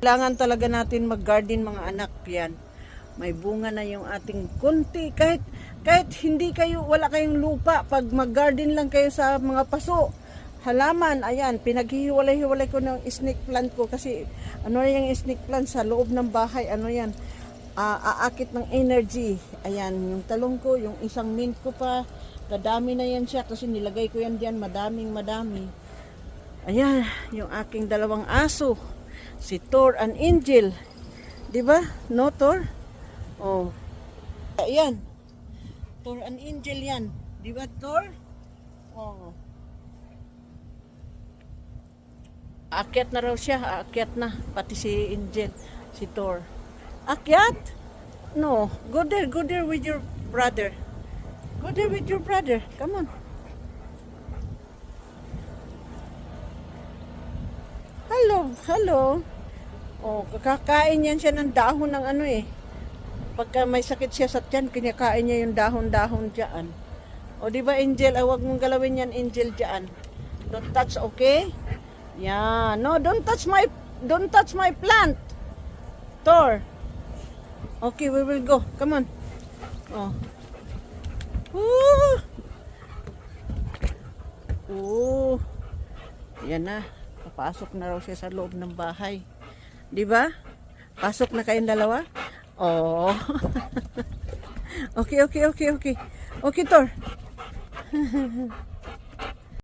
Kailangan talaga natin mag-garden mga anak yan. May bunga na yung ating kunti. Kahit hindi kayo, wala kayong lupa, pag mag-garden lang kayo sa mga paso, halaman, ayan, pinaghihiwalay-hiwalay ko ng snake plant ko kasi ano yung snake plant sa loob ng bahay, ano yan, aakit ng energy. Ayan, yung talong ko, yung isang mint ko pa, kadami na yan siya kasi nilagay ko yan diyan, madami. Ayan, yung aking dalawang aso, si Thor and Angel. 'Di ba? No, Thor? Oh. Ayan. Thor and Angel yan. 'Di ba, Thor? Oh. Aakyat na raw siya, aakyat na pati si Angel, si Thor. Akyat? No, go there with your brother. Go there with your brother. Come on. Hello. Oh, kakain yan siya ng dahon ng ano eh. Pagka may sakit siya sa tiyan, kinakain niya yung dahon-dahon diyan. O di ba, Angel, huwag mong galawin yan, Angel, diyan. Don't touch, okay? Yeah, no, don't touch my plant. Thor. Okay, we will go. Come on. Oh. Woo! Oh. Yan na. Papasok na raw siya sa loob ng bahay. 'Di ba? Pasok na kayong dalawa? Oh. Okay, Thor.